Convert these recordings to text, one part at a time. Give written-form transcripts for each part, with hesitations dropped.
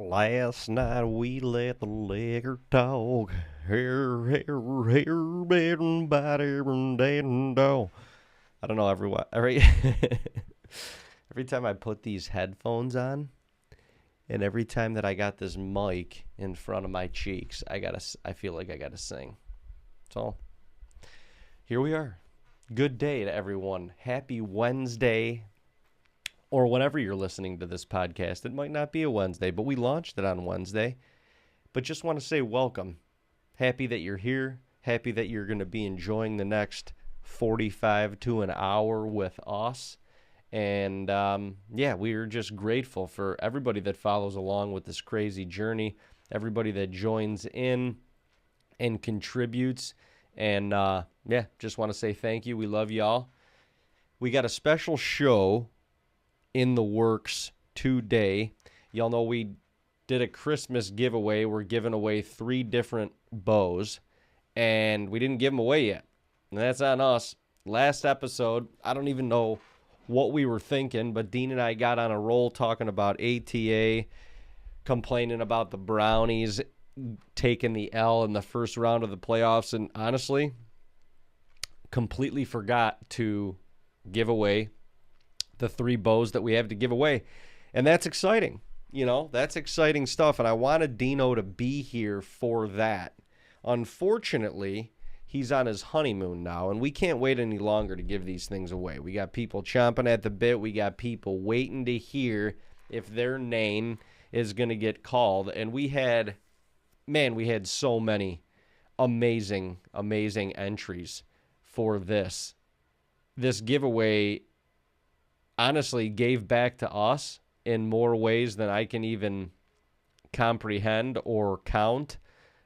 Last night we let the liquor talk. Here, here, here, bed and body and dead and dog. I don't know, every time I put these headphones on, and every time that I got this mic in front of my cheeks, I feel like I gotta sing. So here we are. Good day to everyone. Happy Wednesday. Or whenever you're listening to this podcast. It might not be a Wednesday, but we launched it on Wednesday. But just want to say welcome. Happy that you're here. Happy that you're going to be enjoying the next 45 to an hour with us. And we're just grateful for everybody that follows along with this crazy journey. Everybody that joins in and contributes. And just want to say thank you. We love y'all. We got a special show in the works today. Y'all know we did a Christmas giveaway. We're giving away 3 different bows, and we didn't give them away yet. And that's on us. Last episode, I don't even know what we were thinking, but Dean and I got on a roll talking about ATA, complaining about the Brownies taking the L in the first round of the playoffs, and honestly, completely forgot to give away the 3 bows that we have to give away. And that's exciting. You know, that's exciting stuff. And I wanted Dino to be here for that. Unfortunately, he's on his honeymoon now, and we can't wait any longer to give these things away. We got people chomping at the bit. We got people waiting to hear if their name is going to get called. And we had so many amazing entries for this. This giveaway honestly gave back to us in more ways than I can even comprehend or count.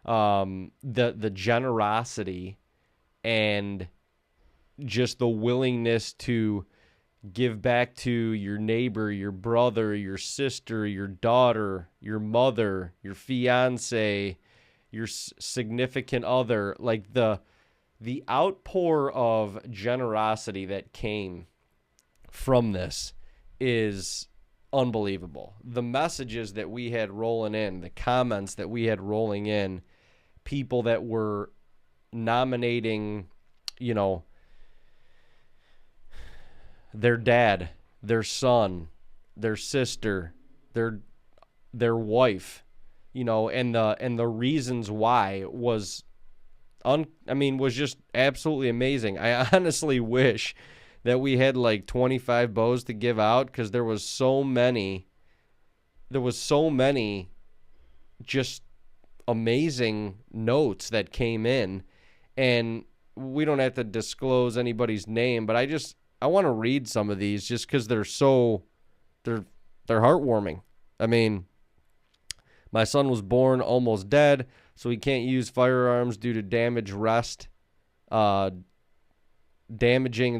The generosity and just the willingness to give back to your neighbor, your brother, your sister, your daughter, your mother, your fiance, your significant other, like the outpour of generosity that came from this is unbelievable. The messages that we had rolling in, the comments that we had rolling in, people that were nominating, their dad, their son, their sister, their wife, and the reasons why was just absolutely amazing. I honestly wish that we had like 25 bows to give out, because there was so many just amazing notes that came in. And we don't have to disclose anybody's name, but I want to read some of these just because they're heartwarming. I mean, my son was born almost dead, so he can't use firearms due to damaging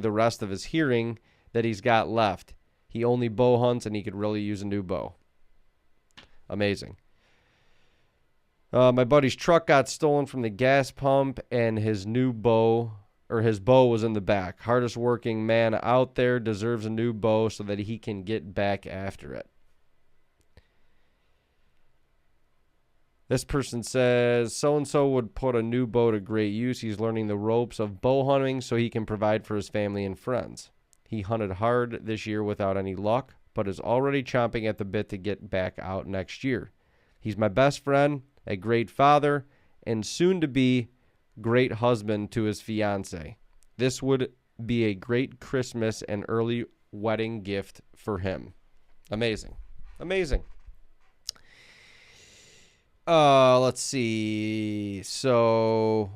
the rest of his hearing that he's got left. He only bow hunts, and he could really use a new bow. Amazing. My buddy's truck got stolen from the gas pump, and his bow was in the back. Hardest working man out there, deserves a new bow so that he can get back after it. This person says, so-and-so would put a new bow to great use. He's learning the ropes of bow hunting so he can provide for his family and friends. He hunted hard this year without any luck, but is already chomping at the bit to get back out next year. He's my best friend, a great father, and soon to be great husband to his fiance. This would be a great Christmas and early wedding gift for him. Amazing. Let's see. So,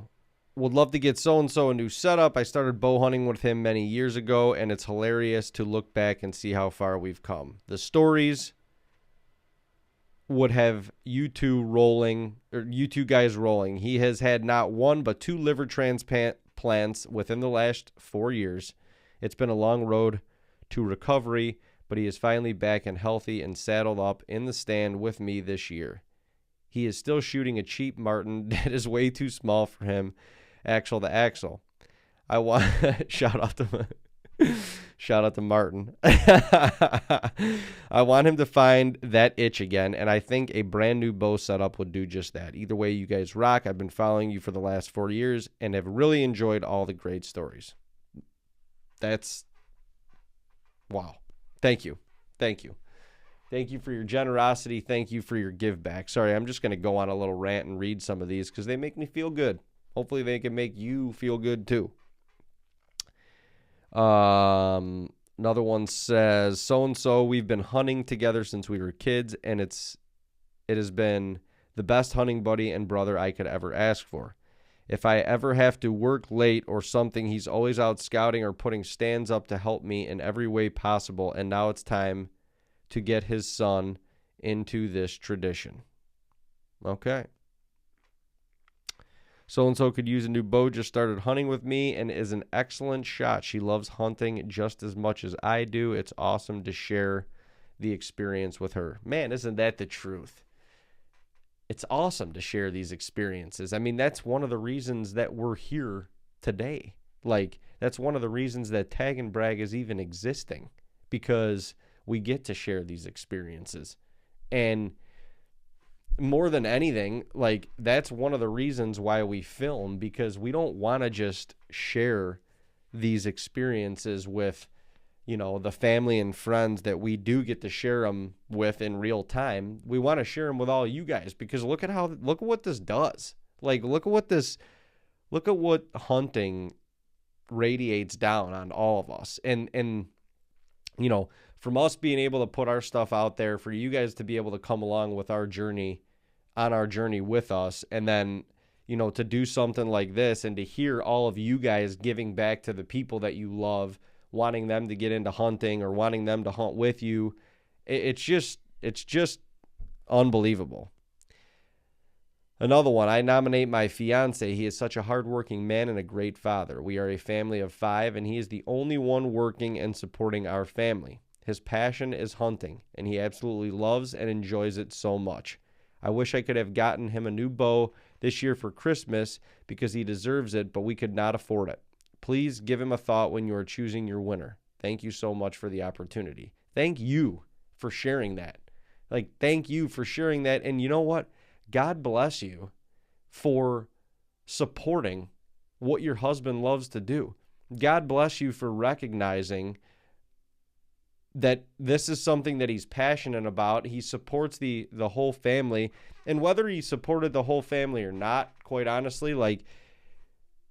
would love to get so-and-so a new setup. I started bow hunting with him many years ago, and it's hilarious to look back and see how far we've come. The stories would have you two guys rolling. He has had not 1 but 2 liver transplants within the last 4 years. It's been a long road to recovery, but he is finally back and healthy and saddled up in the stand with me this year. He is still shooting a cheap Martin that is way too small for him, axle to axle. I want shout out to Shout out to Martin. I want him to find that itch again, and I think a brand new bow setup would do just that. Either way, you guys rock. I've been following you for the last 4 years and have really enjoyed all the great stories. That's wow. Thank you. Thank you. Thank you for your generosity. Thank you for your give back. Sorry, I'm just going to go on a little rant and read some of these because they make me feel good. Hopefully they can make you feel good too. Another one says, so-and-so, we've been hunting together since we were kids, and it has been the best hunting buddy and brother I could ever ask for. If I ever have to work late or something, he's always out scouting or putting stands up to help me in every way possible, and now it's time to get his son into this tradition. Okay. So-and-so could use a new bow, just started hunting with me, and is an excellent shot. She loves hunting just as much as I do. It's awesome to share the experience with her. Man, isn't that the truth? It's awesome to share these experiences. I mean, that's one of the reasons that we're here today. Like, that's one of the reasons that Tag and Brag is even existing, because we get to share these experiences. And more than anything, like, that's one of the reasons why we film, because we don't want to just share these experiences with, you know, the family and friends that we do get to share them with in real time. We want to share them with all you guys, because look at what this does. Like, look at what hunting radiates down on all of us. And you know, from us being able to put our stuff out there, for you guys to be able to come along with our journey, on our journey with us, and then, you know, to do something like this and to hear all of you guys giving back to the people that you love, wanting them to get into hunting or wanting them to hunt with you. It's just unbelievable. Another one, I nominate my fiance. He is such a hardworking man and a great father. We are a family of 5, and he is the only one working and supporting our family. His passion is hunting, and he absolutely loves and enjoys it so much. I wish I could have gotten him a new bow this year for Christmas because he deserves it, but we could not afford it. Please give him a thought when you are choosing your winner. Thank you so much for the opportunity. Thank you for sharing that. Like, thank you for sharing that. And you know what? God bless you for supporting what your husband loves to do. God bless you for recognizing that this is something that he's passionate about. He supports the whole family. And whether he supported the whole family or not, quite honestly, like,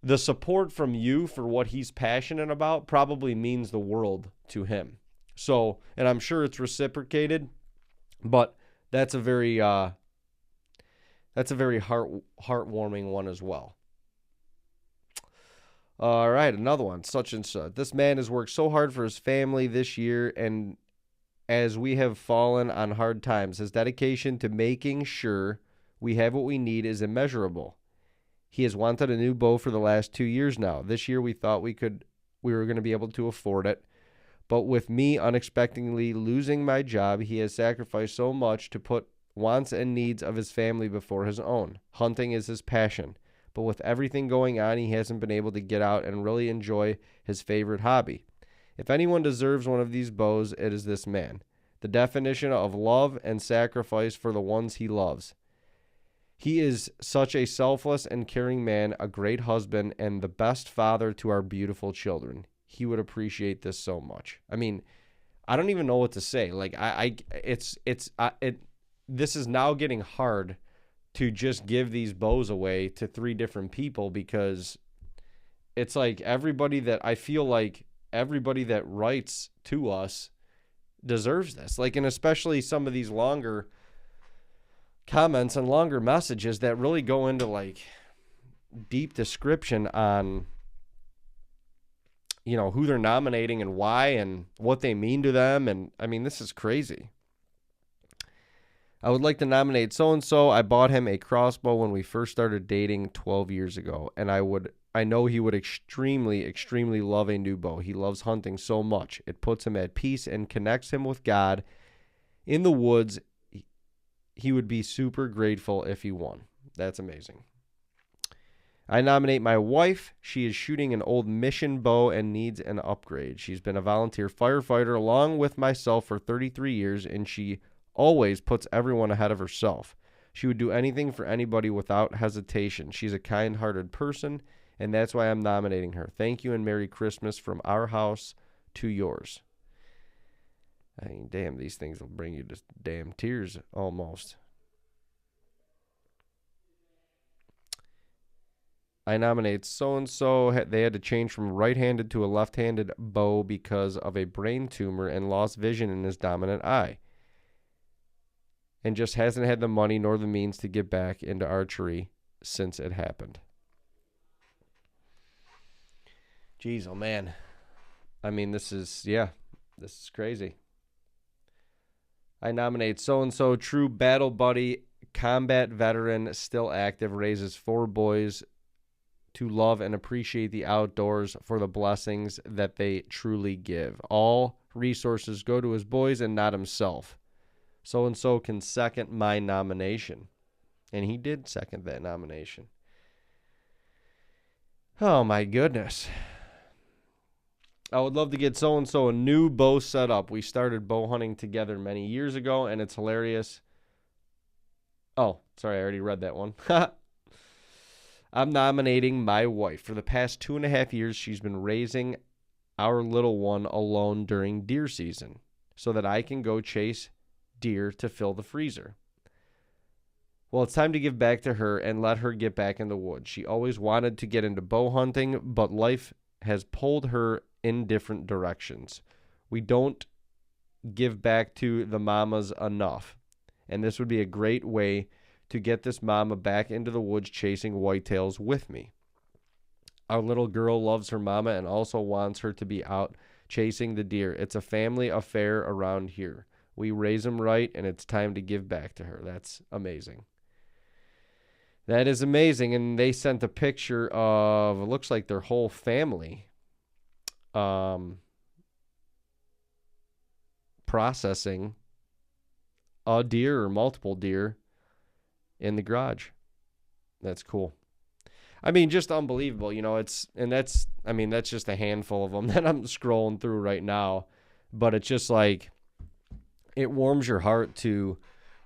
the support from you for what he's passionate about probably means the world to him. So, and I'm sure it's reciprocated, but that's a very heartwarming one as well. All right, another one, such and such. This man has worked so hard for his family this year, and as we have fallen on hard times, his dedication to making sure we have what we need is immeasurable. He has wanted a new bow for the last 2 years now. This year we thought we were going to be able to afford it, but with me unexpectedly losing my job, he has sacrificed so much to put wants and needs of his family before his own. Hunting is his passion. But with everything going on, he hasn't been able to get out and really enjoy his favorite hobby. If anyone deserves one of these bows, it is this man. The definition of love and sacrifice for the ones he loves. He is such a selfless and caring man, a great husband, and the best father to our beautiful children. He would appreciate this so much. I mean, I don't even know what to say. Like, this is now getting hard to just give these bows away to 3 different people, because it's like everybody that writes to us deserves this. Like, and especially some of these longer comments and longer messages that really go into like deep description on, you know, who they're nominating and why and what they mean to them. And I mean, this is crazy. I would like to nominate so-and-so. I bought him a crossbow when we first started dating 12 years ago, and I know he would extremely, extremely love a new bow. He loves hunting so much. It puts him at peace and connects him with God. In the woods, he would be super grateful if he won. That's amazing. I nominate my wife. She is shooting an old mission bow and needs an upgrade. She's been a volunteer firefighter along with myself for 33 years, and she always puts everyone ahead of herself. She would do anything for anybody without hesitation. She's a kind-hearted person, and that's why I'm nominating her. Thank you and Merry Christmas from our house to yours. I mean, damn, these things will bring you to damn tears almost. I nominate so-and-so. They had to change from right-handed to a left-handed bow because of a brain tumor and lost vision in his dominant eye. And just hasn't had the money nor the means to get back into archery since it happened. Jeez, oh man. I mean, this is crazy. I nominate so-and-so, true battle buddy, combat veteran, still active, raises 4 boys to love and appreciate the outdoors for the blessings that they truly give. All resources go to his boys and not himself. So-and-so can second my nomination. And he did second that nomination. Oh, my goodness. I would love to get so-and-so a new bow set up. We started bow hunting together many years ago, and it's hilarious. Oh, sorry, I already read that one. I'm nominating my wife. For the past 2.5 years, she's been raising our little one alone during deer season so that I can go chase deer to fill the freezer. Well, it's time to give back to her and let her get back in the woods. She always wanted to get into bow hunting, but life has pulled her in different directions. We don't give back to the mamas enough, and this would be a great way to get this mama back into the woods chasing whitetails with me. Our little girl loves her mama and also wants her to be out chasing the deer. It's a family affair around here. We raise them right, and it's time to give back to her. That's amazing. That is amazing. And they sent a picture of, it looks like their whole family processing a deer or multiple deer in the garage. That's cool. I mean, just unbelievable. You know, that's just a handful of them that I'm scrolling through right now. But it's just like, it warms your heart to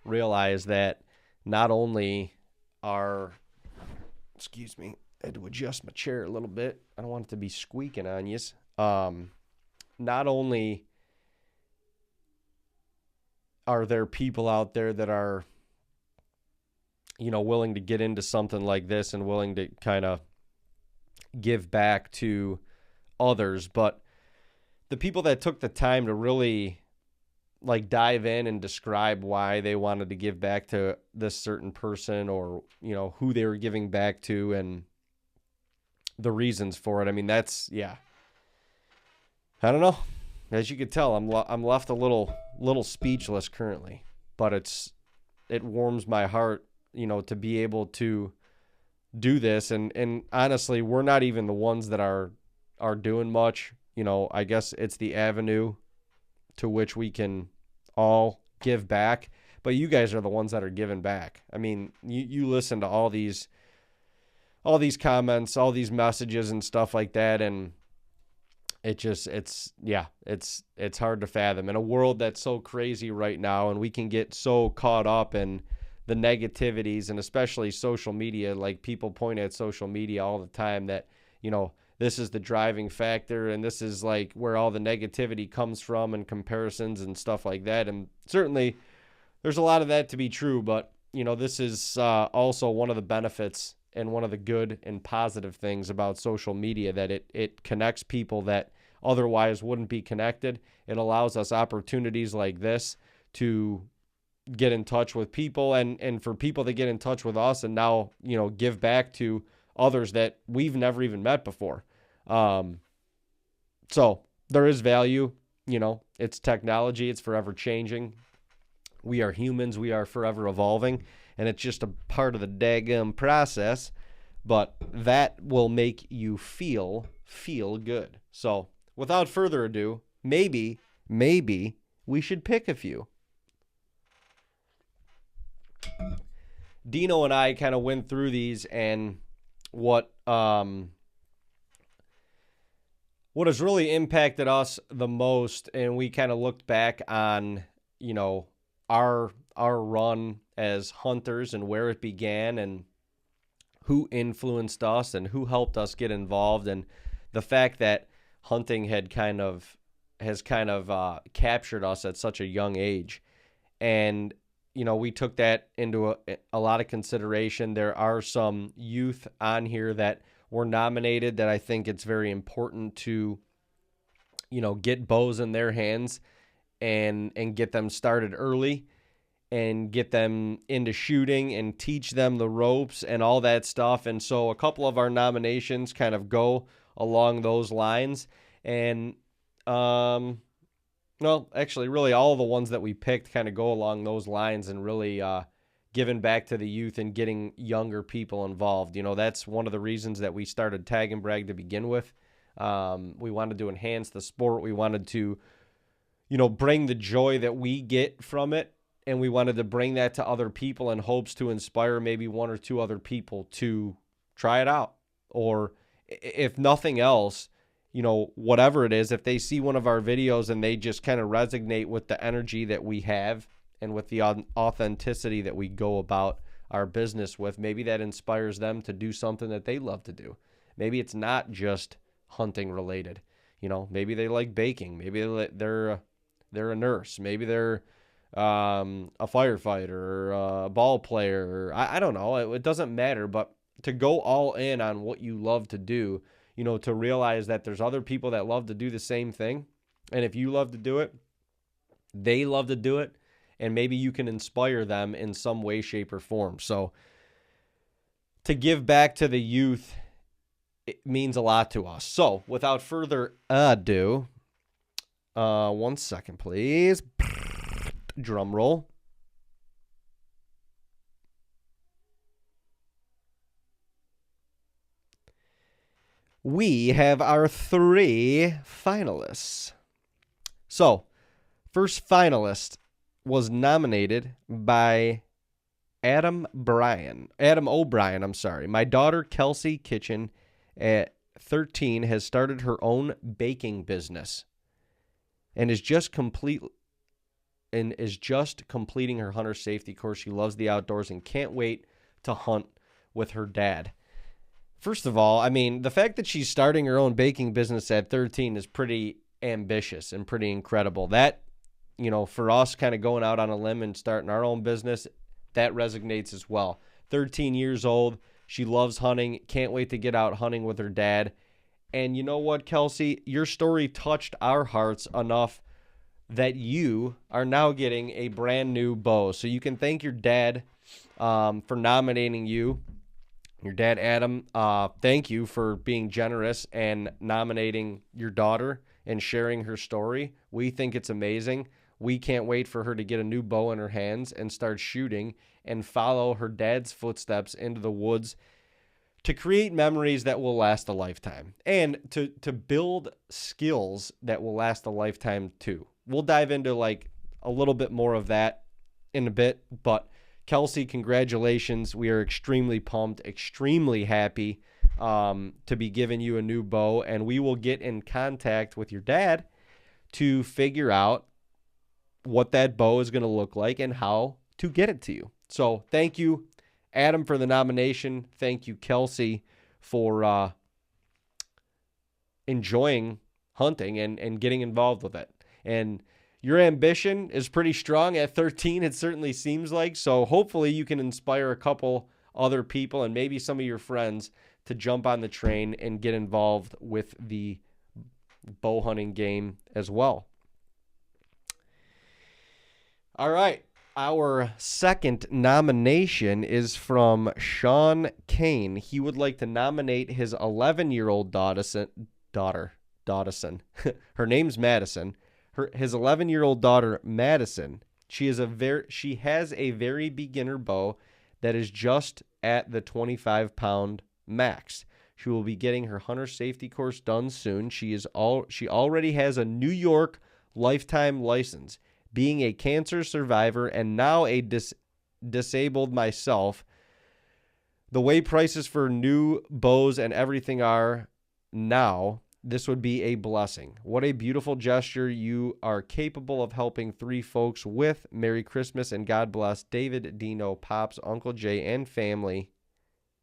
realize that not only are, excuse me, I had to adjust my chair a little bit. I don't want it to be squeaking on you. Not only are there people out there that are, you know, willing to get into something like this and willing to kind of give back to others, but the people that took the time to really like dive in and describe why they wanted to give back to this certain person, or, you know, who they were giving back to and the reasons for it. I mean, that's, yeah. I don't know. As you can tell, I'm left a little speechless currently, but it warms my heart, you know, to be able to do this. And honestly, we're not even the ones that are doing much. You know, I guess it's the avenue to which we can all give back, but you guys are the ones that are giving back. I mean, you listen to all these comments, all these messages and stuff like that, and it's hard to fathom in a world that's so crazy right now, and we can get so caught up in the negativities, and especially social media. Like, people point at social media all the time that, you know, this is the driving factor, and this is like where all the negativity comes from, and comparisons and stuff like that. And certainly there's a lot of that to be true, but, you know, this is also one of the benefits and one of the good and positive things about social media, that it connects people that otherwise wouldn't be connected. It allows us opportunities like this to get in touch with people, and for people to get in touch with us and now, you know, give back to others that we've never even met before. So there is value. You know, it's technology. It's forever changing. We are humans. We are forever evolving, and it's just a part of the daggum process, but that will make you feel good. So without further ado, maybe we should pick a few. Dino and I kind of went through these, and what has really impacted us the most, and we kind of looked back on, our run as hunters and where it began and who influenced us and who helped us get involved, and the fact that hunting has captured us at such a young age. And we took that into a lot of consideration. There are some youth on here that were nominated that I think it's very important to get bows in their hands and get them started early and get them into shooting and teach them the ropes and all that stuff. And so a couple of our nominations kind of go along those lines. And, actually, really all of the ones that we picked kind of go along those lines and really giving back to the youth and getting younger people involved. That's one of the reasons that we started TAGNBRAG to begin with. We wanted to enhance the sport. We wanted to, bring the joy that we get from it, and we wanted to bring that to other people in hopes to inspire maybe one or two other people to try it out. Or if nothing else, whatever it is, if they see one of our videos and they just kind of resonate with the energy that we have and with the authenticity that we go about our business with, maybe that inspires them to do something that they love to do. Maybe it's not just hunting related. Maybe they like baking. Maybe they're a nurse. Maybe they're a firefighter or a ball player. I don't know. It doesn't matter, but to go all in on what you love to do, to realize that there's other people that love to do the same thing. And if you love to do it, they love to do it. And maybe you can inspire them in some way, shape, or form. So to give back to the youth, it means a lot to us. So without further ado, 1 second, please. Drum roll. We have our 3 finalists. So, first finalist was nominated by Adam O'Brien. My daughter, Kelsey Kitchen, at 13, has started her own baking business and is just completing her hunter safety course. She loves the outdoors and can't wait to hunt with her dad. First of all, the fact that she's starting her own baking business at 13 is pretty ambitious and pretty incredible. That, for us kind of going out on a limb and starting our own business, that resonates as well. 13 years old. She loves hunting. Can't wait to get out hunting with her dad. And you know what, Kelsey? Your story touched our hearts enough that you are now getting a brand new bow. So you can thank your dad for nominating you. Your dad, Adam, thank you for being generous and nominating your daughter and sharing her story. We think it's amazing. We can't wait for her to get a new bow in her hands and start shooting and follow her dad's footsteps into the woods to create memories that will last a lifetime and to build skills that will last a lifetime too. We'll dive into a little bit more of that in a bit, but Kelsey, congratulations. We are extremely pumped, extremely happy to be giving you a new bow, and we will get in contact with your dad to figure out what that bow is going to look like and how to get it to you. So thank you, Adam, for the nomination. Thank you, Kelsey, for enjoying hunting and getting involved with it. And your ambition is pretty strong at 13, it certainly seems like. So hopefully you can inspire a couple other people and maybe some of your friends to jump on the train and get involved with the bow hunting game as well. All right. Our second nomination is from Sean Kane. He would like to nominate his 11-year-old daughter. Her name's Madison. His 11-year-old daughter, Madison, she has a very beginner bow that is just at the 25-pound max. She will be getting her hunter safety course done soon. She already has a New York lifetime license. Being a cancer survivor and now a disabled myself, The way prices for new bows and everything are now, this would be a blessing. What a beautiful gesture you are capable of helping 3 folks with. Merry Christmas and God bless. David, Dino, Pops, Uncle Jay, and family,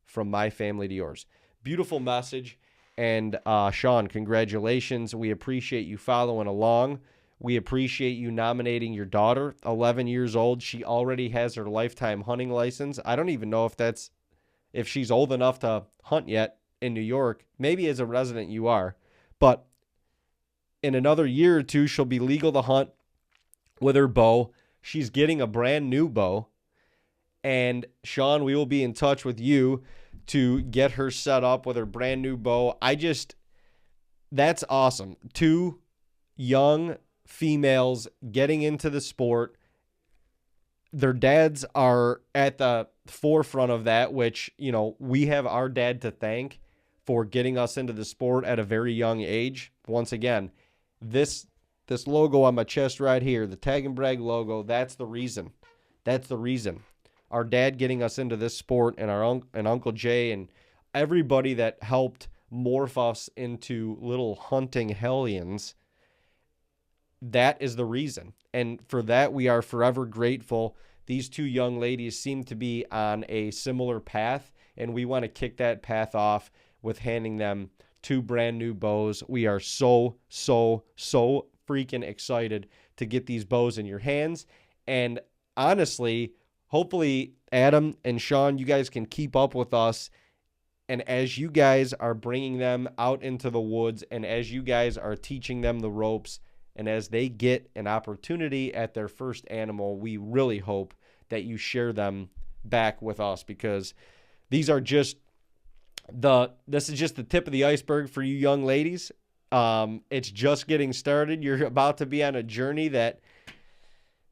from my family to yours. Beautiful message. And Sean, congratulations. We appreciate you following along. We appreciate you nominating your daughter, 11 years old. She already has her lifetime hunting license. I don't even know if she's old enough to hunt yet in New York. Maybe as a resident you are. But in another year or two, she'll be legal to hunt with her bow. She's getting a brand new bow. And Sean, we will be in touch with you to get her set up with her brand new bow. That's awesome. 2 young females getting into the sport. Their dads are at the forefront of that, which, we have our dad to thank for getting us into the sport at a very young age. Once again, this logo on my chest right here, the TAGNBRAG logo, that's the reason. That's the reason. Our dad getting us into this sport, and and Uncle Jay and everybody that helped morph us into little hunting hellions, that is the reason. And for that, we are forever grateful. These 2 young ladies seem to be on a similar path, and we want to kick that path off with handing them 2 brand new bows. We are so freaking excited to get these bows in your hands. And honestly, hopefully, Adam and Sean, you guys can keep up with us. And as you guys are bringing them out into the woods, and as you guys are teaching them the ropes, and as they get an opportunity at their first animal, we really hope that you share them back with us, because this is just the tip of the iceberg for you young ladies. It's just getting started. You're about to be on a journey that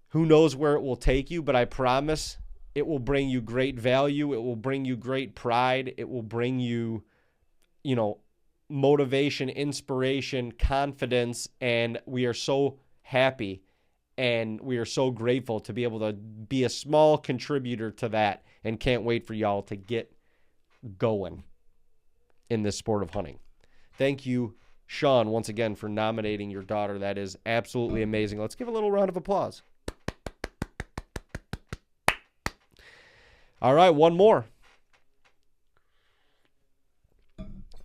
who knows where it will take you, but I promise it will bring you great value. It will bring you great pride. It will bring you, motivation, inspiration, confidence, and we are so happy and we are so grateful to be able to be a small contributor to that, and can't wait for y'all to get going in this sport of hunting. Thank you, Sean, once again for nominating your daughter. That is absolutely amazing. Let's give a little round of applause. All right, one more.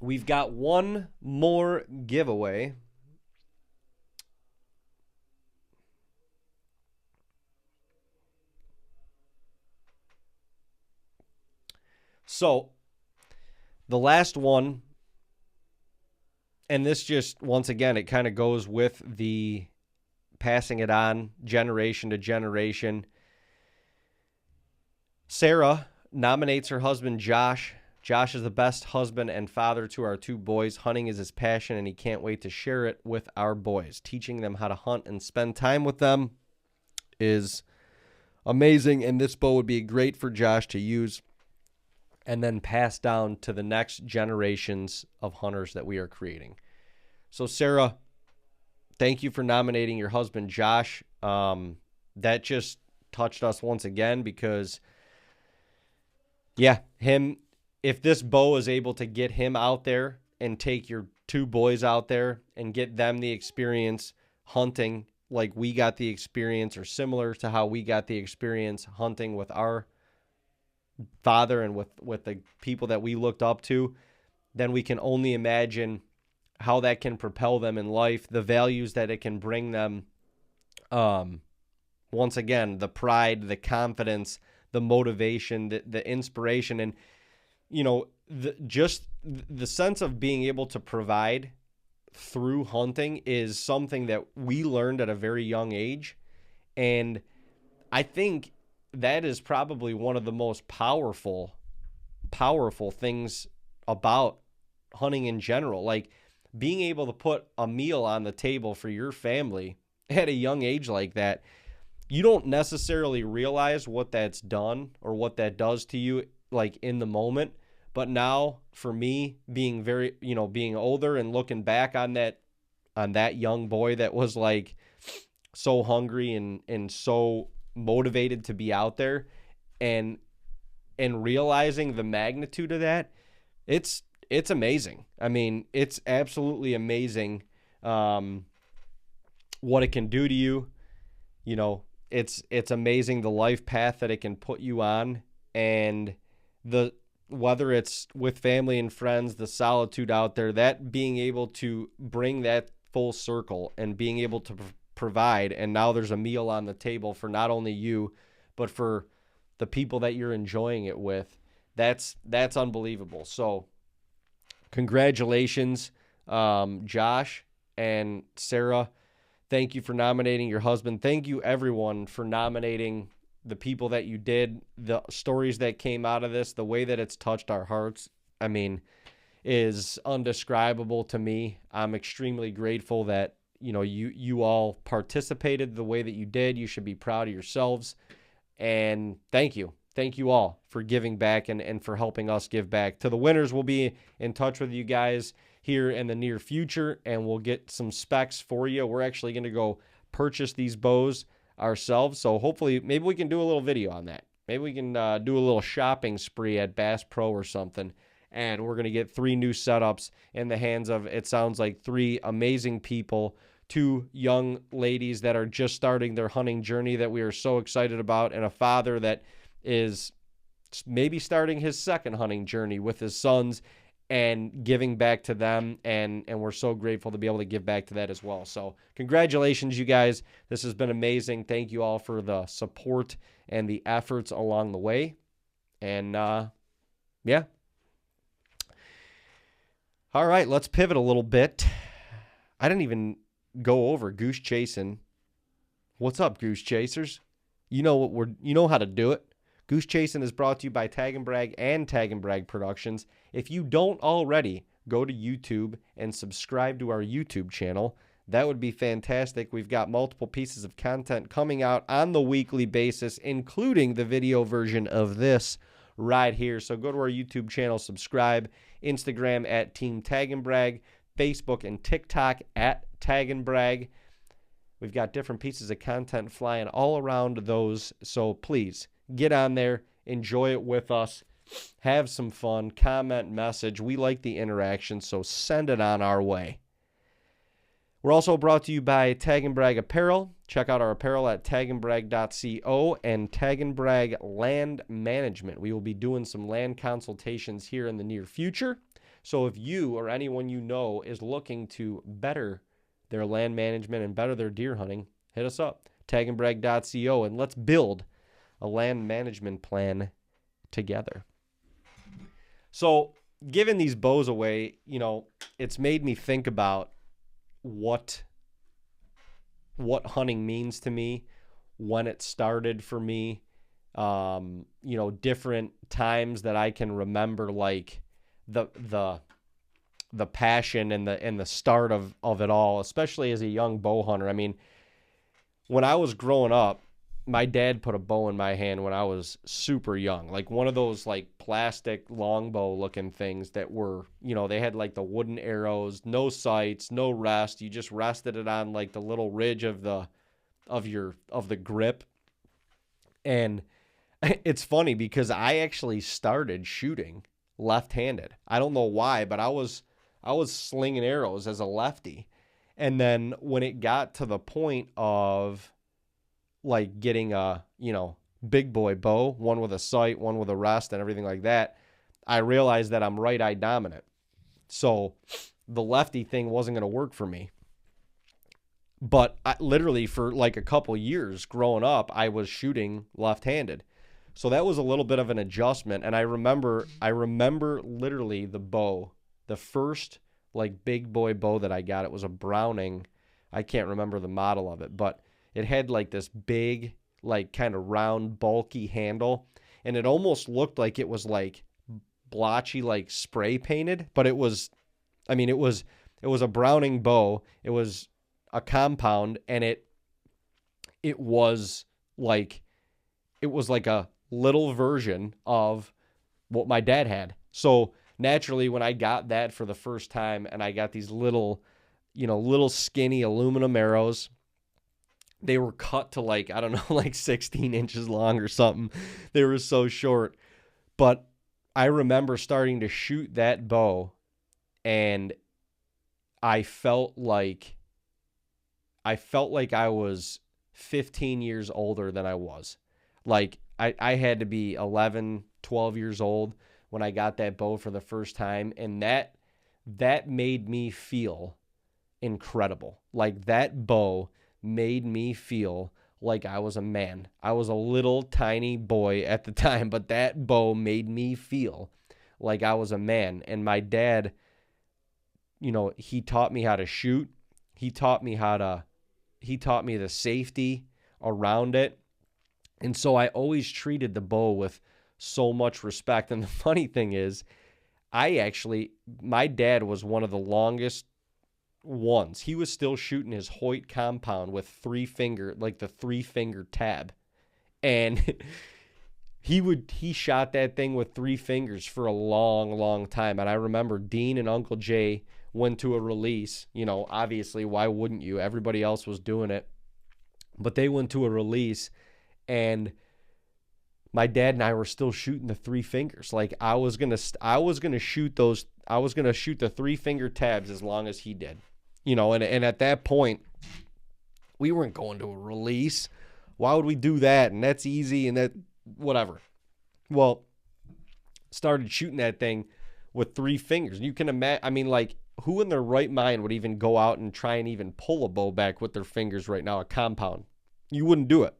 We've got one more giveaway. So, the last one, and this just, once again, it kind of goes with the passing it on generation to generation. Sarah nominates her husband, Josh. Josh is the best husband and father to our 2 boys. Hunting is his passion, and he can't wait to share it with our boys. Teaching them how to hunt and spend time with them is amazing, and this bow would be great for Josh to use and then pass down to the next generations of hunters that we are creating. So, Sarah, thank you for nominating your husband, Josh. That just touched us once again, because, if this bow is able to get him out there and take your 2 boys out there and get them the experience hunting like we got the experience, or similar to how we got the experience hunting with our father and with the people that we looked up to, then we can only imagine how that can propel them in life, the values that it can bring them. Once again, the pride, the confidence, the motivation, the inspiration, and the sense of being able to provide through hunting is something that we learned at a very young age. And I think that is probably one of the most powerful things about hunting in general. Like, being able to put a meal on the table for your family at a young age like that, you don't necessarily realize what that's done or what that does to you, like, in the moment. But now, for me, being being older and looking back on that young boy that was, like, so hungry and so motivated to be out there, and and realizing the magnitude of that, it's amazing. I mean, it's absolutely amazing what it can do to you. You know, it's amazing the life path that it can put you on, and whether it's with family and friends, the solitude out there, that being able to bring that full circle and being able to provide, and now there's a meal on the table for not only you, but for the people that you're enjoying it with. That's unbelievable. So congratulations, Josh and Sarah. Thank you for nominating your husband. Thank you, everyone, for nominating the people that you did, the stories that came out of this, the way that it's touched our hearts, I mean, is undescribable to me. I'm extremely grateful that, you know, you all participated the way that you did. You should be proud of yourselves. And thank you. Thank you all for giving back and for helping us give back. To the winners, we'll be in touch with you guys here in the near future, and we'll get some specs for you. We're actually going to go purchase these bows ourselves, so hopefully maybe we can do a little video on that. Maybe we can do a little shopping spree at Bass Pro or something, and we're going to get 3 new setups in the hands of, it sounds like, 3 amazing people, 2 young ladies that are just starting their hunting journey that we are so excited about, and a father that is maybe starting his second hunting journey with his sons and giving back to them, and we're so grateful to be able to give back to that as well. So congratulations, you guys. This has been amazing. Thank you all for the support and the efforts along the way. And, yeah. All right, let's pivot a little bit. I didn't even go over Goose Chasing. What's up, Goose Chasers? You know how to do it. Goose Chasing is brought to you by TAGNBRAG and TAGNBRAG Productions. If you don't already, go to YouTube and subscribe to our YouTube channel. That would be fantastic. We've got multiple pieces of content coming out on the weekly basis, including the video version of this right here. So go to our YouTube channel, subscribe. Instagram at Team TAGNBRAG, Facebook and TikTok at TAGNBRAG. We've got different pieces of content flying all around those. So please get on there, enjoy it with us, have some fun, comment, message. We like the interaction, so send it on our way. We're also brought to you by TAGNBRAG Apparel. Check out our apparel at tagnbrag.co and TAGNBRAG Land Management. We will be doing some land consultations here in the near future. So if you or anyone you know is looking to better their land management and better their deer hunting, hit us up, tagnbrag.co, and let's build a land management plan together. So giving these bows away, you know, it's made me think about what hunting means to me, when it started for me, you know, different times that I can remember, like the passion and the start of it all, especially as a young bow hunter. I mean, when I was growing up, my dad put a bow in my hand when I was super young, like one of those like plastic longbow looking things that were, you know, they had like the wooden arrows, no sights, no rest. You just rested it on like the little ridge of the grip. And it's funny because I actually started shooting left-handed. I don't know why, but I was slinging arrows as a lefty. And then when it got to the point of like getting a, you know, big boy bow, one with a sight, one with a rest and everything like that, I realized that I'm right-eye dominant. So the lefty thing wasn't going to work for me. But literally for like a couple years growing up, I was shooting left-handed. So that was a little bit of an adjustment. And I remember literally the bow, the first like big boy bow that I got, it was a Browning. I can't remember the model of it, but it had like this big, like kind of round, bulky handle, and it almost looked like it was like blotchy, like spray painted, but it was a Browning bow. It was a compound, and it was like a little version of what my dad had. So naturally, when I got that for the first time, and I got these little skinny aluminum arrows, they were cut to like, I don't know, like 16 inches long or something. They were so short. But I remember starting to shoot that bow, and I felt like I was 15 years older than I was. Like I had to be 11, 12 years old when I got that bow for the first time, and that made me feel incredible. Like that bow made me feel like I was a man. I was a little tiny boy at the time, but that bow made me feel like I was a man. And my dad, he taught me how to shoot. He taught me the safety around it. And so I always treated the bow with so much respect. And the funny thing is, my dad was one of the longest ones. He was still shooting his Hoyt compound with the 3-finger tab. And he shot that thing with 3 fingers for a long, long time. And I remember Dean and Uncle Jay went to a release. Obviously, why wouldn't you? Everybody else was doing it. But they went to a release, and my dad and I were still shooting the 3 fingers. Like I was gonna shoot the 3-finger tabs as long as he did. And at that point, we weren't going to a release. Why would we do that? And that's easy, and that whatever. Well, started shooting that thing with 3 fingers. You can imagine. I mean, like, who in their right mind would even go out and try and even pull a bow back with their fingers right now? A compound, you wouldn't do it.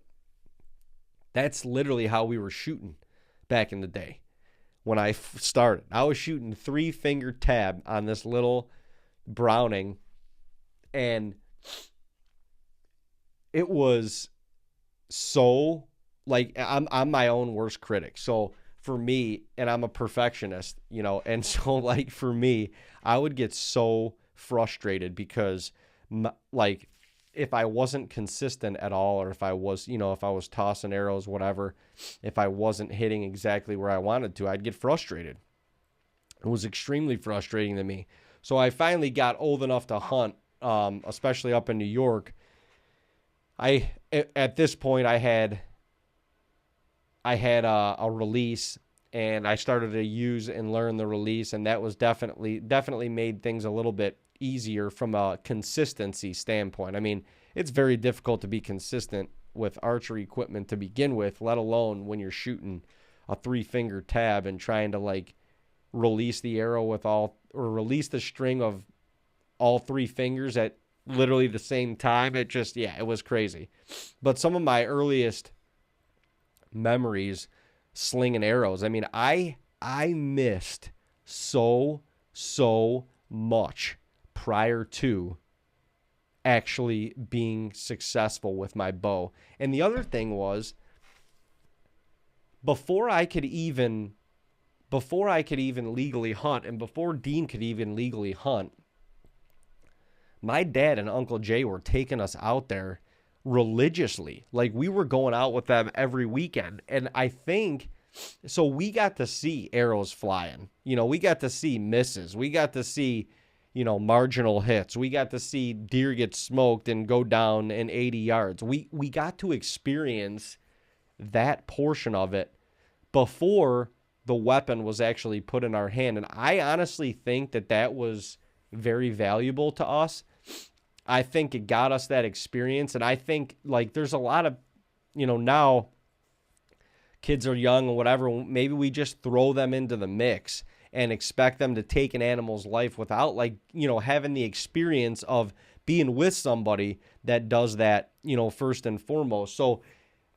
That's literally how we were shooting back in the day. When I started, I was shooting 3-finger tab on this little Browning, and it was so, like, I'm my own worst critic. So for me, and I'm a perfectionist, and so, like, for me, I would get so frustrated because, like, if I wasn't consistent at all, or if I was tossing arrows, whatever, if I wasn't hitting exactly where I wanted to, I'd get frustrated. It was extremely frustrating to me. So I finally got old enough to hunt, especially up in New York. At this point, I had a release, and I started to use and learn the release, and that was definitely made things a little bit easier from a consistency standpoint. I mean, it's very difficult to be consistent with archery equipment to begin with, let alone when you're shooting a 3-finger tab and trying to, like, release the arrow release the string of all 3 fingers at literally the same time. It was crazy. But some of my earliest memories slinging arrows, I mean, I missed so much prior to actually being successful with my bow. And the other thing was, before I could even legally hunt, and before Dean could even legally hunt, my dad and Uncle Jay were taking us out there religiously. Like, we were going out with them every weekend. And I think, so we got to see arrows flying. We got to see misses. We got to see, marginal hits. We got to see deer get smoked and go down in 80 yards. We got to experience that portion of it before the weapon was actually put in our hand. And I honestly think that was very valuable to us. I think it got us that experience. And I think, like, there's a lot of, now kids are young or whatever. Maybe we just throw them into the mix and expect them to take an animal's life without, like, having the experience of being with somebody that does that, first and foremost. So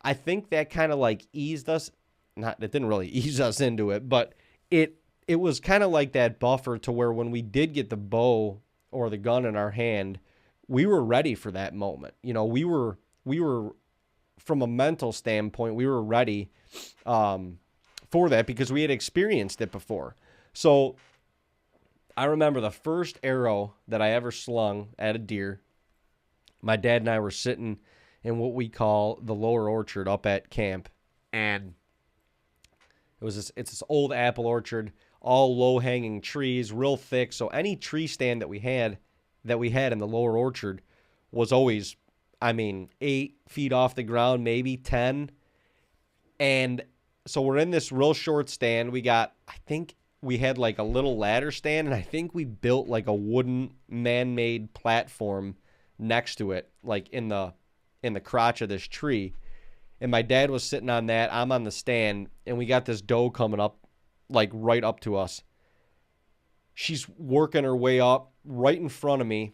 I think that kind of, like, eased us. It didn't really ease us into it, but it was kind of like that buffer to where when we did get the bow or the gun in our hand, we were ready for that moment. We were from a mental standpoint, we were ready for that because we had experienced it before. So I remember the first arrow that I ever slung at a deer. My dad and I were sitting in what we call the lower orchard up at camp, and it's this old apple orchard, all low-hanging trees, real thick. So any tree stand that we had in the lower orchard was always, 8 feet off the ground, maybe 10. And so we're in this real short stand. I think we had like a little ladder stand, and I think we built like a wooden man-made platform next to it, like in the crotch of this tree. And my dad was sitting on that. I'm on the stand, and we got this doe coming up, like right up to us. She's working her way up right in front of me,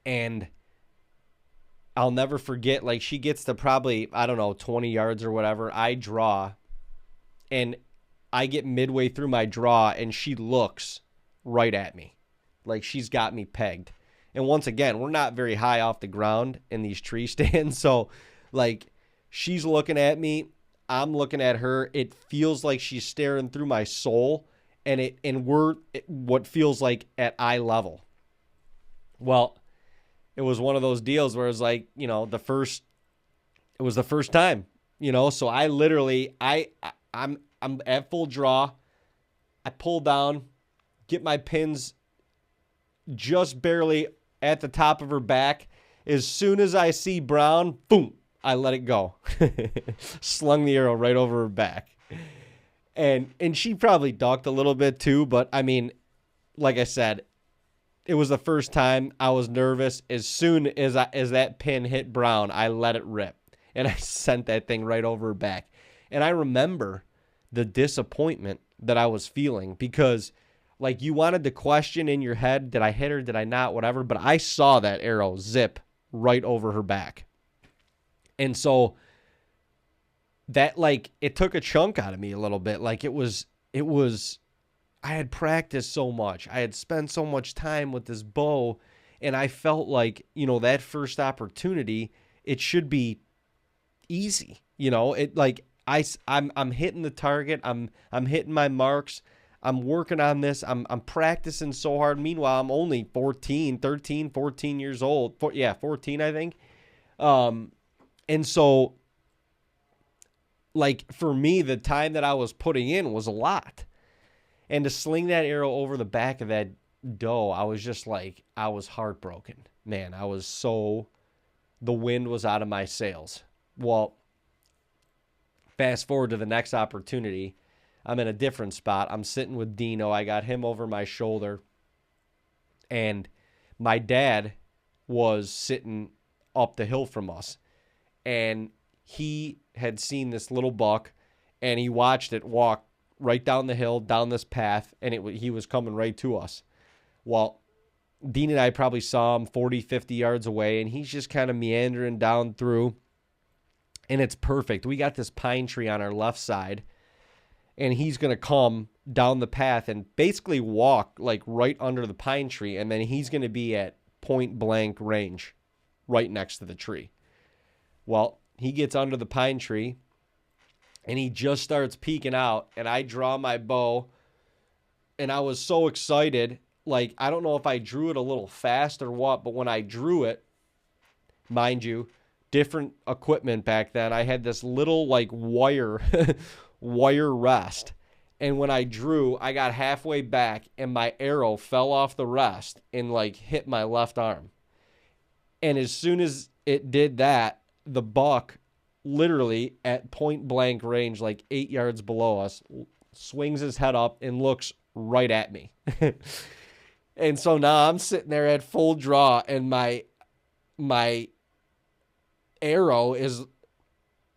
and I'll never forget, like, she gets to probably, I don't know, 20 yards or whatever. I draw, and I get midway through my draw, and she looks right at me. Like, she's got me pegged. And once again, we're not very high off the ground in these tree stands, so, like, she's looking at me, I'm looking at her. It feels like she's staring through my soul, and we're what feels like at eye level. Well, it was one of those deals where it was like, you know, it was the first time, you know, so I literally, I'm at full draw. I pull down, get my pins just barely at the top of her back. As soon as I see brown, boom, I let it go. Slung the arrow right over her back. And she probably ducked a little bit too, but I mean, like I said, it was the first time. I was nervous. As soon as that pin hit brown, I let it rip. And I sent that thing right over her back. And I remember the disappointment that I was feeling because, like, you wanted to question in your head, did I hit her, did I not, whatever. But I saw that arrow zip right over her back. And so that, like, it took a chunk out of me a little bit. Like, it was I had practiced so much. I had spent so much time with this bow, and I felt like, you know, that first opportunity, it should be easy. You know, it like I'm hitting the target. I'm hitting my marks. I'm working on this. I'm practicing so hard. Meanwhile, I'm only 14 years old. 14, I think. And so, like, for me, the time that I was putting in was a lot. And to sling that arrow over the back of that doe, I was just like, I was heartbroken. Man, the wind was out of my sails. Well, fast forward to the next opportunity. I'm in a different spot. I'm sitting with Dino. I got him over my shoulder. And my dad was sitting up the hill from us. And he had seen this little buck, and he watched it walk right down the hill, down this path, and he was coming right to us. Well, Dean and I probably saw him 40, 50 yards away, and he's just kind of meandering down through, and it's perfect. We got this pine tree on our left side, and he's going to come down the path and basically walk like right under the pine tree, and then he's going to be at point blank range right next to the tree. Well, he gets under the pine tree, and he just starts peeking out, and I draw my bow, and I was so excited. Like, I don't know if I drew it a little fast or what, but when I drew it, mind you, different equipment back then. I had this little, like, wire rest, and when I drew, I got halfway back, and my arrow fell off the rest and, like, hit my left arm. And as soon as it did that, the buck, literally at point blank range, like 8 yards below us, swings his head up and looks right at me. And so now I'm sitting there at full draw, and my arrow is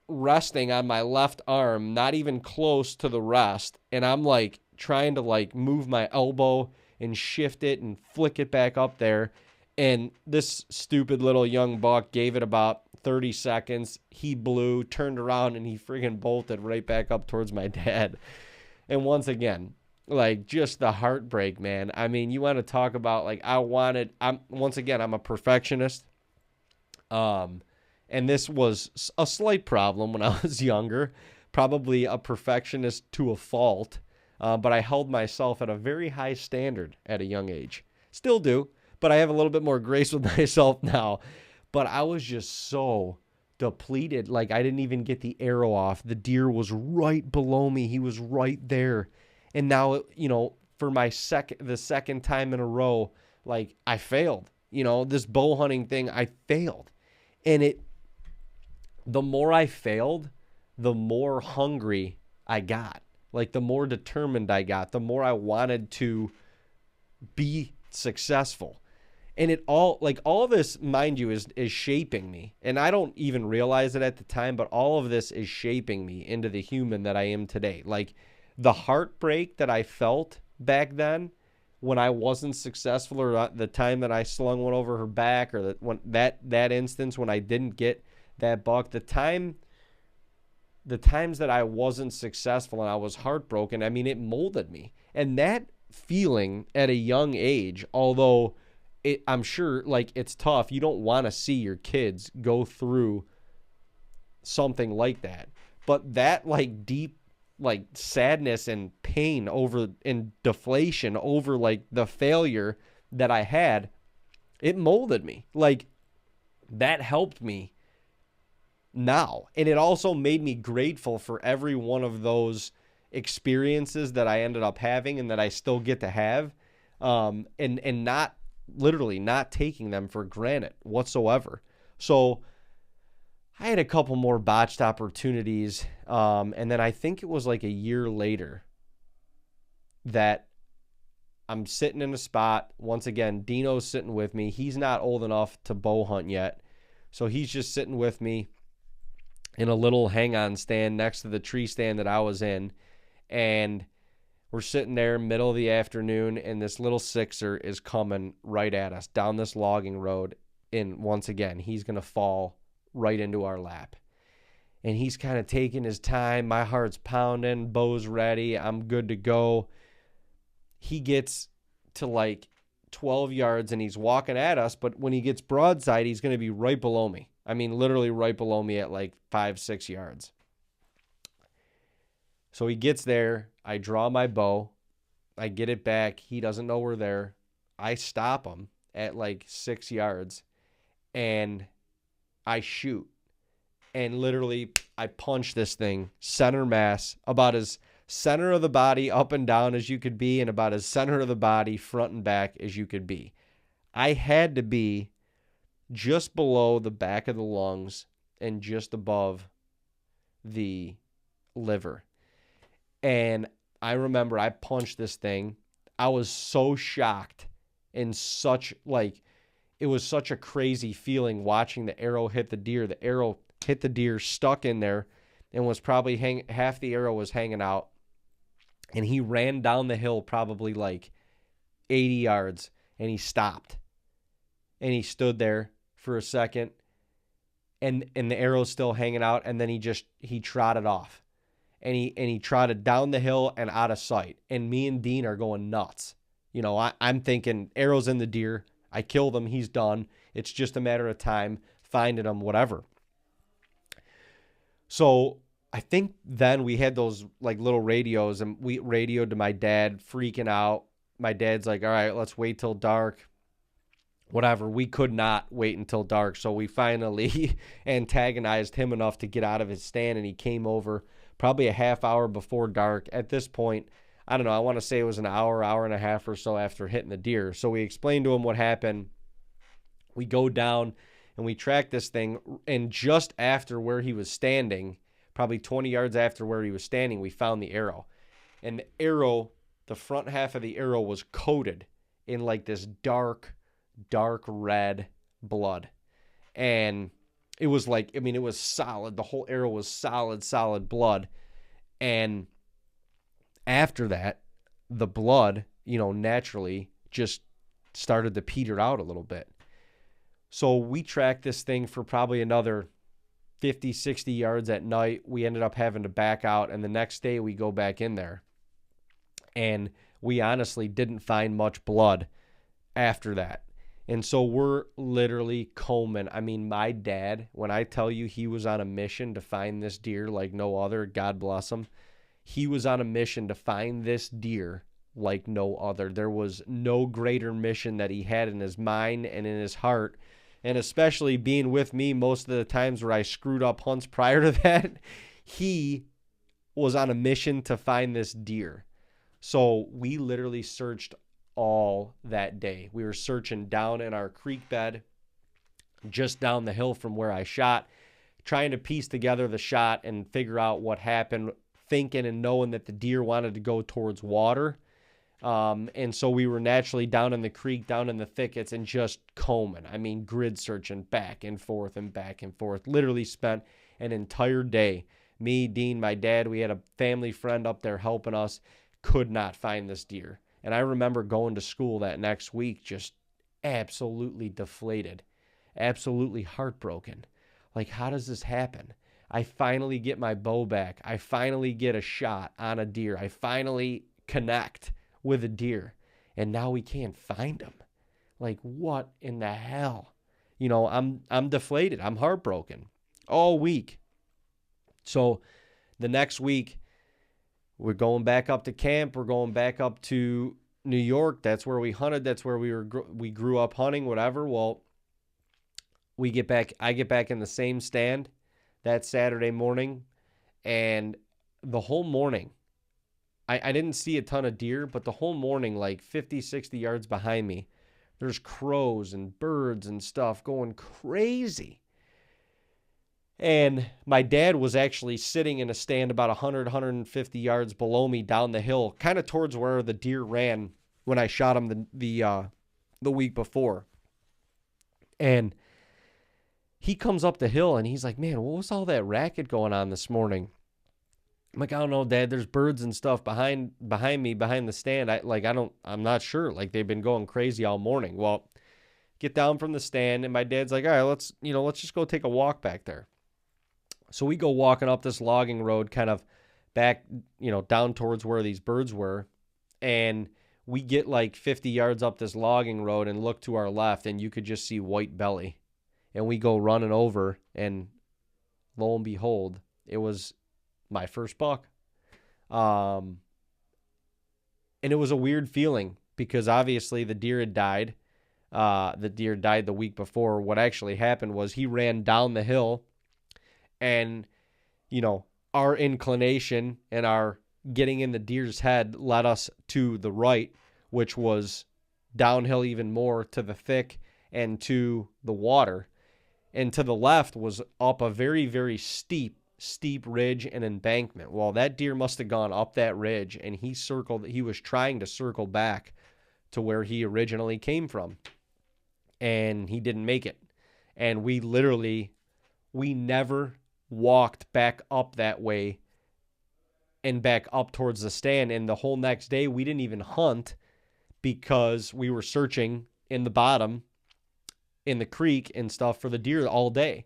resting on my left arm, not even close to the rest. And I'm like trying to like move my elbow and shift it and flick it back up there. And this stupid little young buck gave it about 30 seconds. He blew, turned around, and he friggin' bolted right back up towards my dad. And once again, like, just the heartbreak, man. I mean, you want to talk about, like, I'm a perfectionist. And this was a slight problem when I was younger, probably a perfectionist to a fault. But I held myself at a very high standard at a young age. Still do, but I have a little bit more grace with myself now. But I was just so depleted. Like, I didn't even get the arrow off. The deer was right below me. He was right there. And now, you know, for the second time in a row, like, I failed. You know, this bow hunting thing, I failed. And the more I failed, the more hungry I got. Like, the more determined I got, the more I wanted to be successful. And it all, like, all of this, mind you, is shaping me. And I don't even realize it at the time, but all of this is shaping me into the human that I am today. Like, the heartbreak that I felt back then when I wasn't successful, or the time that I slung one over her back, or that instance when I didn't get that buck, the times that I wasn't successful and I was heartbroken, I mean, it molded me. And that feeling at a young age, although I'm sure, like, it's tough. You don't want to see your kids go through something like that. But that, like, deep, like, sadness and pain over, and deflation over, like, the failure that I had, it molded me. Like, that helped me now. And it also made me grateful for every one of those experiences that I ended up having and that I still get to have, and not literally not taking them for granted whatsoever. So I had a couple more botched opportunities, and then I think it was like a year later that I'm sitting in a spot. Once again, Dino's sitting with me. He's not old enough to bow hunt yet, so he's just sitting with me in a little hang-on stand next to the tree stand that I was in, and we're sitting there middle of the afternoon, and this little sixer is coming right at us down this logging road, and once again, he's going to fall right into our lap. And he's kind of taking his time. My heart's pounding, bow's ready, I'm good to go. He gets to like 12 yards, and he's walking at us, but when he gets broadside, he's going to be right below me. I mean, literally right below me at like 5-6 yards. So he gets there. I draw my bow. I get it back. He doesn't know we're there. I stop him at like 6 yards, and I shoot. And literally, I punch this thing center mass, about as center of the body up and down as you could be, and about as center of the body front and back as you could be. I had to be just below the back of the lungs and just above the liver. And I remember I punched this thing. I was so shocked, and such, like, it was such a crazy feeling watching the arrow hit the deer. The arrow hit the deer, stuck in there, and was probably half the arrow was hanging out. And he ran down the hill probably like 80 yards, and he stopped. And he stood there for a second, and the arrow's still hanging out, and then he trotted off. And he trotted down the hill and out of sight. And me and Dean are going nuts. You know, I'm thinking, arrow's in the deer. I killed him. He's done. It's just a matter of time finding him, whatever. So I think then we had those like little radios, and we radioed to my dad, freaking out. My dad's like, all right, let's wait till dark. Whatever. We could not wait until dark. So we finally antagonized him enough to get out of his stand, and he came over probably a half hour before dark. At this point, I don't know, I want to say it was an hour and a half or so after hitting the deer. So we explained to him what happened. We go down and we track this thing, and just after where he was standing, probably 20 yards after where he was standing, we found the arrow. And the arrow, the front half of the arrow was coated in like this dark red blood. And it was like, I mean, it was solid. The whole arrow was solid blood. And after that, the blood, you know, naturally just started to peter out a little bit. So we tracked this thing for probably another 50, 60 yards at night. We ended up having to back out, and the next day we go back in there. And we honestly didn't find much blood after that. And so we're literally combing. I mean, my dad, when I tell you he was on a mission to find this deer like no other, God bless him, he was on a mission to find this deer like no other. There was no greater mission that he had in his mind and in his heart. And especially being with me most of the times where I screwed up hunts prior to that, he was on a mission to find this deer. So we literally searched all that day. We were searching down in our creek bed, just down the hill from where I shot, trying to piece together the shot and figure out what happened, thinking and knowing that the deer wanted to go towards water. And so we were naturally down in the creek, down in the thickets, and just combing. I mean, grid searching back and forth and back and forth. Literally spent an entire day. Me, Dean, my dad, we had a family friend up there helping us, could not find this deer. And I remember going to school that next week just absolutely deflated, absolutely heartbroken. Like, how does this happen? I finally get my bow back. I finally get a shot on a deer. I finally connect with a deer, and now we can't find him. Like, what in the hell? You know, I'm deflated. I'm heartbroken all week. So the next week, we're going back up to camp. We're going back up to New York. That's where we hunted. That's where we grew up hunting, whatever. Well, I get back in the same stand that Saturday morning, and the whole morning, I didn't see a ton of deer, but the whole morning, like 50, 60 yards behind me, there's crows and birds and stuff going crazy. And my dad was actually sitting in a stand about 100, 150 yards below me down the hill, kind of towards where the deer ran when I shot him the week before. And he comes up the hill and he's like, man, what was all that racket going on this morning? I'm like, I don't know, Dad. There's birds and stuff behind me, behind the stand. I'm not sure. Like, they've been going crazy all morning. Well, get down from the stand, and my dad's like, all right, let's just go take a walk back there. So we go walking up this logging road, kind of back, down towards where these birds were, and we get like 50 yards up this logging road and look to our left, and you could just see white belly. And we go running over, and lo and behold, it was my first buck. And it was a weird feeling because obviously the deer had died. The deer died the week before. What actually happened was he ran down the hill, and, our inclination and our getting in the deer's head led us to the right, which was downhill even more to the thick and to the water. And to the left was up a very, very steep ridge and embankment. Well, that deer must have gone up that ridge, and he was trying to circle back to where he originally came from, and he didn't make it. And we never walked back up that way and back up towards the stand. And the whole next day, we didn't even hunt because we were searching in the bottom in the creek and stuff for the deer all day.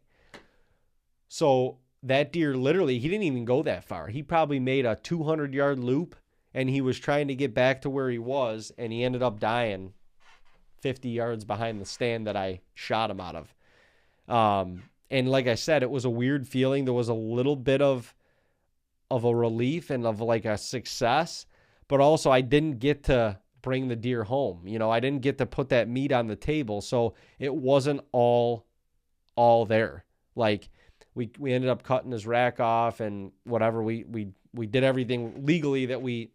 So that deer literally, he didn't even go that far. He probably made a 200-yard loop, and he was trying to get back to where he was, and he ended up dying 50 yards behind the stand that I shot him out of. And like I said, it was a weird feeling. There was a little bit of a relief and of like a success, but also I didn't get to bring the deer home. I didn't get to put that meat on the table, so it wasn't all there. Like, we ended up cutting his rack off and whatever. We did everything legally that we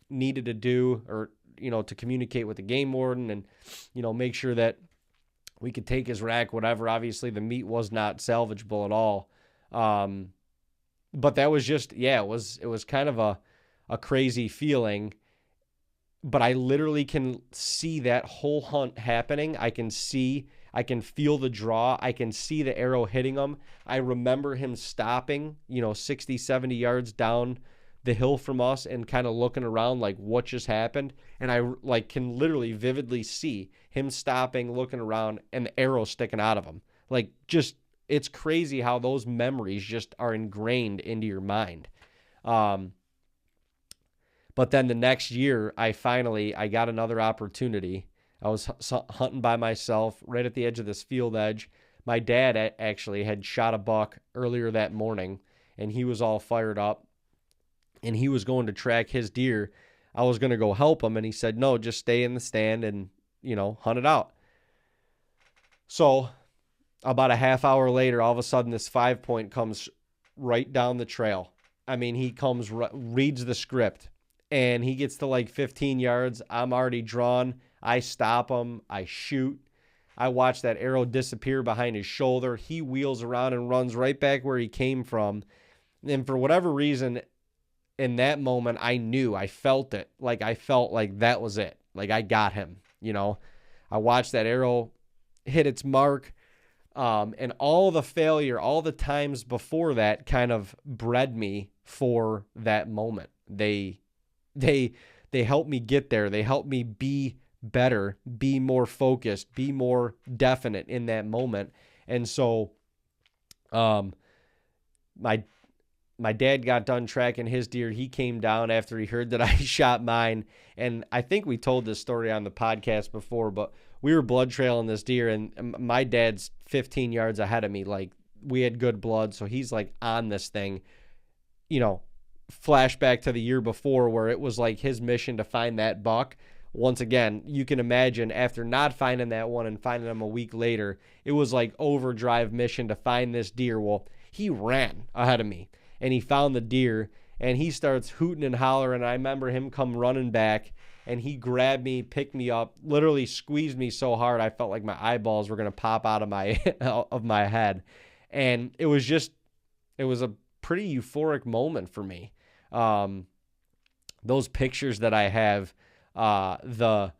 needed to do, or to communicate with the game warden and make sure that we could take his rack, whatever. Obviously, the meat was not salvageable at all. But that was just, it was kind of a crazy feeling. But I literally can see that whole hunt happening. I can feel the draw. I can see the arrow hitting him. I remember him stopping, 60, 70 yards down the hill from us and kind of looking around like, what just happened? And I can literally vividly see him stopping, looking around, and the arrow sticking out of him. Like, just, it's crazy how those memories just are ingrained into your mind. But then the next year, I got another opportunity. I was hunting by myself right at the edge of this field edge. My dad actually had shot a buck earlier that morning, and he was all fired up, and he was going to track his deer. I was going to go help him, and he said, no, just stay in the stand and, hunt it out. So about a half hour later, all of a sudden, this 5-point comes right down the trail. I mean, he comes, reads the script, and he gets to like 15 yards. I'm already drawn. I stop him. I shoot. I watch that arrow disappear behind his shoulder. He wheels around and runs right back where he came from. And for whatever reason, in that moment, I felt it. Like, I felt like that was it. Like, I got him, you know. I watched that arrow hit its mark. And all the failure, all the times before that kind of bred me for that moment. They helped me get there. They helped me be better, be more focused, be more definite in that moment. And so, my dad got done tracking his deer. He came down after he heard that I shot mine. And I think we told this story on the podcast before, but we were blood trailing this deer, and my dad's 15 yards ahead of me. Like, we had good blood, so he's like on this thing, you know, flashback to the year before where it was like his mission to find that buck. Once again, you can imagine after not finding that one and finding him a week later, it was like overdrive mission to find this deer. Well, he ran ahead of me and he found the deer and he starts hooting and hollering. I remember him come running back and he grabbed me, picked me up, literally squeezed me so hard I felt like my eyeballs were going to pop out of my head. And it was a pretty euphoric moment for me. Those pictures that I have, the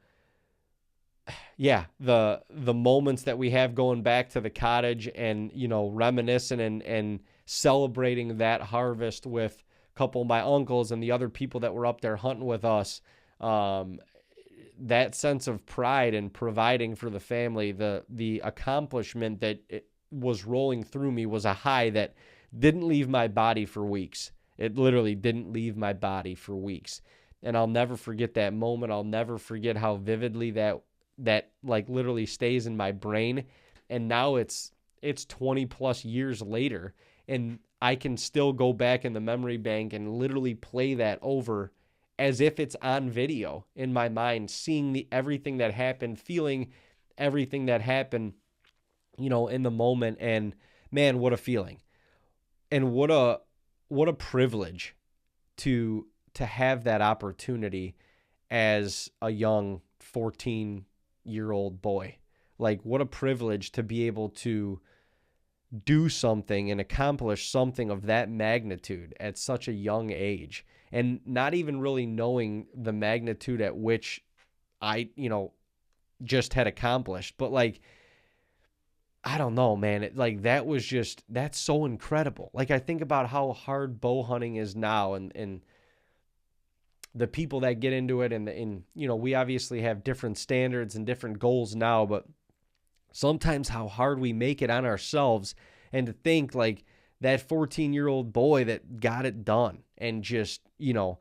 moments that we have going back to the cottage and, you know, reminiscing and celebrating that harvest with a couple of my uncles and the other people that were up there hunting with us. That sense of pride and providing for the family, the accomplishment that it was rolling through me was a high that didn't leave my body for weeks. It literally didn't leave my body for weeks. And I'll never forget that moment. I'll never forget how vividly that like literally stays in my brain. And now it's 20 plus years later, and I can still go back in the memory bank and literally play that over as if it's on video in my mind, seeing everything that happened, feeling everything that happened, you know, in the moment. And man, what a feeling. And what a privilege to have that opportunity as a young 14-year-old boy. Like, what a privilege to be able to do something and accomplish something of that magnitude at such a young age, and not even really knowing the magnitude at which I, you know, just had accomplished. But like, I don't know, man. That's so incredible. Like, I think about how hard bow hunting is now, and the people that get into it, and you know, we obviously have different standards and different goals now, but sometimes how hard we make it on ourselves. And to think like that 14-year-old boy that got it done and just, you know,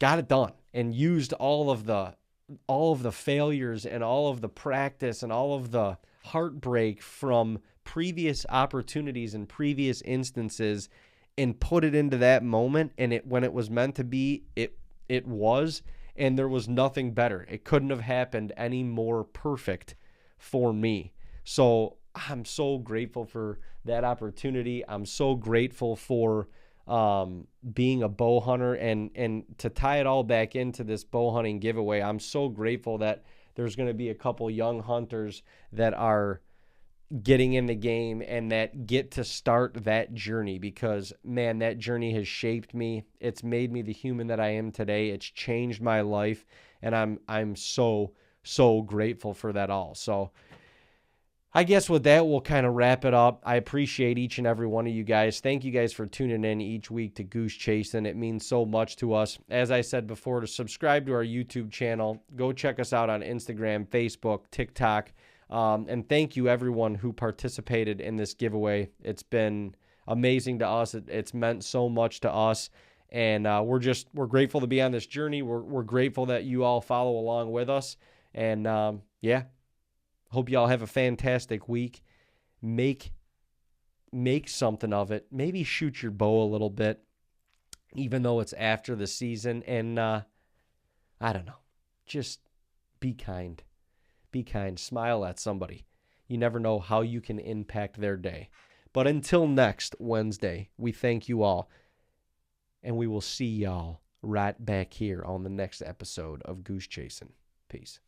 got it done and used all of the failures and all of the practice and all of the heartbreak from previous opportunities and previous instances and put it into that moment. And when it was meant to be, it was, and there was nothing better. It couldn't have happened any more perfect for me. So I'm so grateful for that opportunity. I'm so grateful for being a bow hunter, and to tie it all back into this bow hunting giveaway, I'm so grateful that there's going to be a couple young hunters that are getting in the game and that get to start that journey, because man, that journey has shaped me. It's made me the human that I am today. It's changed my life, and I'm so grateful for that all. So I guess with that, we'll kind of wrap it up. I appreciate each and every one of you guys. Thank you guys for tuning in each week to Goose Chasing. It means so much to us. As I said before, to subscribe to our YouTube channel, go check us out on Instagram, Facebook, TikTok. And thank you everyone who participated in this giveaway. It's been amazing to us. It's meant so much to us. And we're grateful to be on this journey. We're grateful that you all follow along with us. And hope you all have a fantastic week. Make something of it. Maybe shoot your bow a little bit, even though it's after the season. And I don't know. Just be kind. Be kind. Smile at somebody. You never know how you can impact their day. But until next Wednesday, we thank you all. And we will see y'all right back here on the next episode of Goose Chasing. Peace.